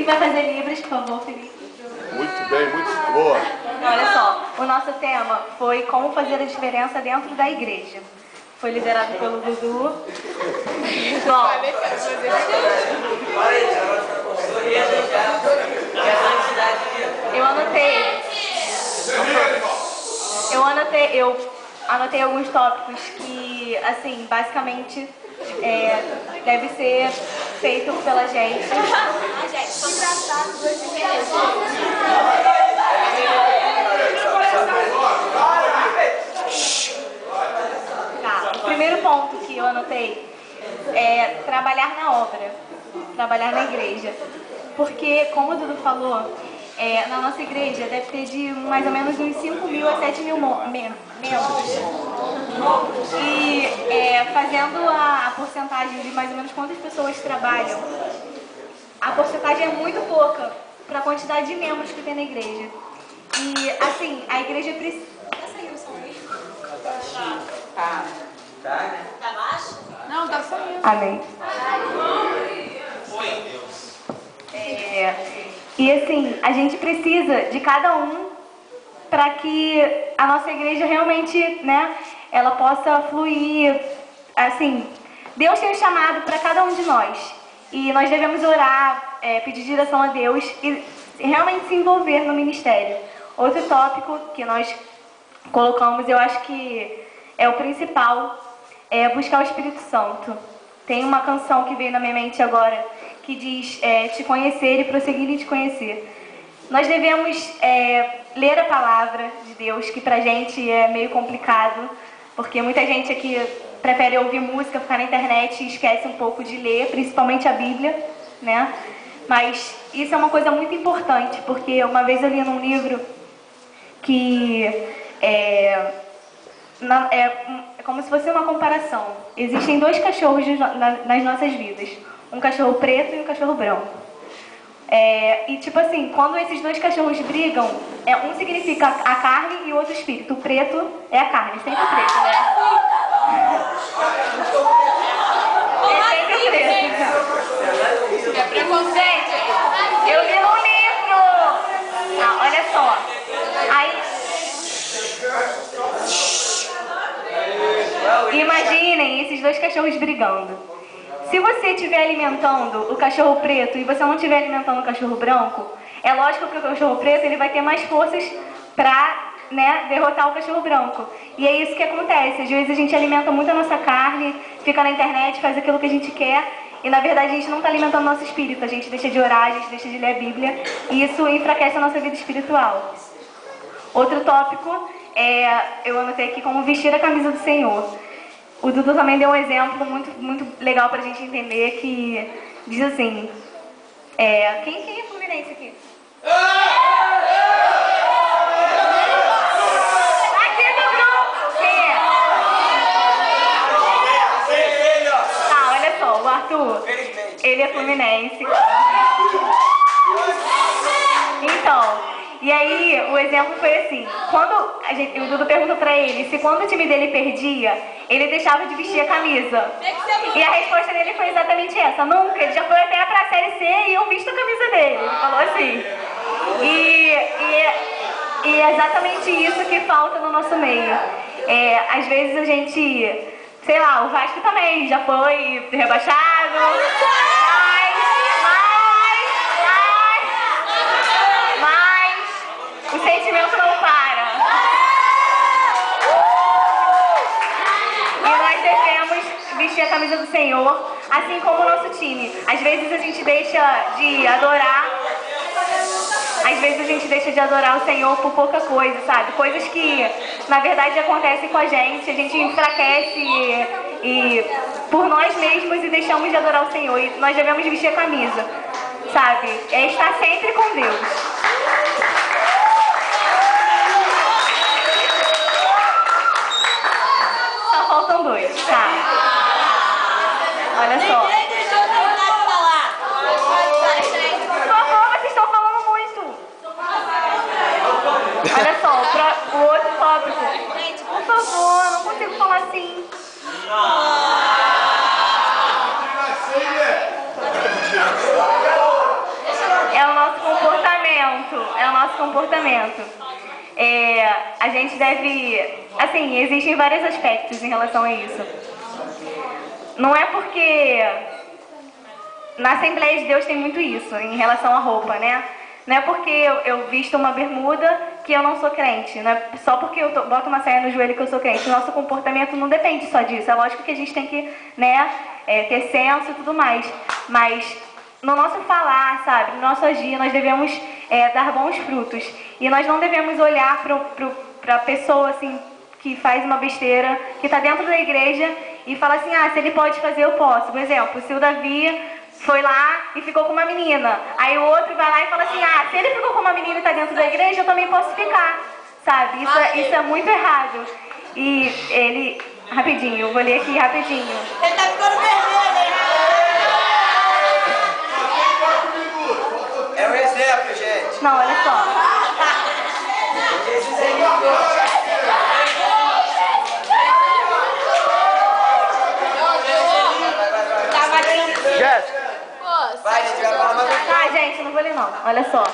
Felipe vai fazer Libras, por favor, Felipe. Muito bem, muito boa. Olha só, o nosso tema foi como fazer a diferença dentro da igreja. Foi liderado pelo Dudu. Bom, eu anotei alguns tópicos que, assim, basicamente deve ser feito pela gente. Tá, o primeiro ponto que eu anotei é trabalhar na obra, trabalhar na igreja. Porque, como o Dudu falou, na nossa igreja deve ter de mais ou menos uns 5.000 a 7.000 membros. E fazendo a porcentagem de mais ou menos quantas pessoas trabalham, a porcentagem é muito pouca para a quantidade de membros que tem na igreja. E, assim, a igreja precisa... Já saiu o som aí? Tá. Tá baixo? Não, tá saindo. Amém. E assim, a gente precisa de cada um para que a nossa igreja realmente, né, ela possa fluir. Assim, Deus tem um chamado para cada um de nós. E nós devemos orar, pedir direção a Deus e realmente se envolver no ministério. Outro tópico que nós colocamos, eu acho que é o principal, é buscar o Espírito Santo. Tem uma canção que veio na minha mente agora, que diz te conhecer e prosseguir em te conhecer. Nós devemos ler a palavra de Deus, que pra gente é meio complicado, porque muita gente aqui prefere ouvir música, ficar na internet e esquece um pouco de ler, principalmente a Bíblia, né? Mas isso é uma coisa muito importante, porque uma vez eu li num livro que é como se fosse uma comparação. Existem dois cachorros nas nossas vidas. Um cachorro preto e um cachorro branco. E tipo assim, quando esses dois cachorros brigam, um significa a carne e o outro o espírito. O preto é a carne, sempre preto, né? É sempre preto. É preconceito. Eu li num livro. Olha só. Aí... Imaginem esses dois cachorros brigando. Se você estiver alimentando o cachorro preto e você não estiver alimentando o cachorro branco, é lógico que o cachorro preto ele vai ter mais forças para, né, derrotar o cachorro branco. E é isso que acontece. Às vezes a gente alimenta muito a nossa carne, fica na internet, faz aquilo que a gente quer, e na verdade a gente não está alimentando o nosso espírito. A gente deixa de orar, a gente deixa de ler a Bíblia, e isso enfraquece a nossa vida espiritual. Outro tópico eu anotei aqui como vestir a camisa do Senhor. O Dudu também deu um exemplo muito legal pra gente entender, que diz assim, quem é fluminense aqui? Aqui do grupo! Quem é? Tá, olha só, o Arthur, ele é fluminense. Então... E aí, o exemplo foi assim, quando o Dudu perguntou pra ele se quando o time dele perdia, ele deixava de vestir a camisa. E a resposta dele foi exatamente essa, nunca, ele já foi até pra Série C e eu visto a camisa dele, ele falou assim. E é exatamente isso que falta no nosso meio. Às vezes a gente, sei lá, o Vasco também já foi rebaixado, o sentimento não para. E nós devemos vestir a camisa do Senhor, assim como o nosso time. Às vezes a gente deixa de adorar, o Senhor por pouca coisa, sabe? Coisas que, na verdade, acontecem com a gente enfraquece por nós mesmos e deixamos de adorar o Senhor. E nós devemos vestir a camisa, sabe? Estar sempre com Deus. Faltam dois, tá? Olha só. Por favor, vocês estão falando muito. Olha só, o outro tópico. Gente, por favor, não consigo falar assim. comportamento. A gente deve... Assim, existem vários aspectos em relação a isso. Não é porque... Na Assembleia de Deus tem muito isso, em relação à roupa, né? Não é porque eu visto uma bermuda que eu não sou crente. Não é só porque eu boto uma saia no joelho que eu sou crente. Nosso comportamento não depende só disso. É lógico que a gente tem que, né, ter senso e tudo mais. Mas no nosso falar, sabe, no nosso agir, nós devemos dar bons frutos. E nós não devemos olhar para a pessoa, assim, que faz uma besteira, que está dentro da igreja e fala assim, se ele pode fazer, eu posso. Por exemplo, se o Davi foi lá e ficou com uma menina. Aí o outro vai lá e fala assim, se ele ficou com uma menina e está dentro da igreja, eu também posso ficar. Sabe? Isso é muito errado. E ele... Rapidinho, eu vou ler aqui rapidinho. Ele tá ficando vermelho, hein? É um exemplo, gente. Não, olha só. Jéssica. Vai, gente, vai falar mais. Tá, gente, não vou ler não. Olha só.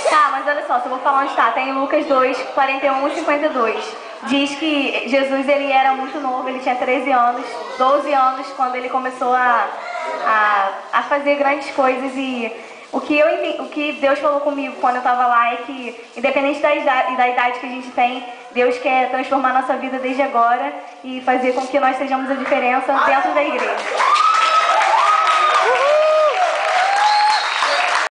Tá, mas olha só, só vou falar onde está. Tem em Lucas 2, 41 e 52. Diz que Jesus, ele era muito novo, ele tinha 13 anos, 12 anos, quando ele começou a fazer grandes coisas. E o que Deus falou comigo quando eu estava lá é que, independente da idade que a gente tem, Deus quer transformar nossa vida desde agora e fazer com que nós sejamos a diferença dentro da igreja.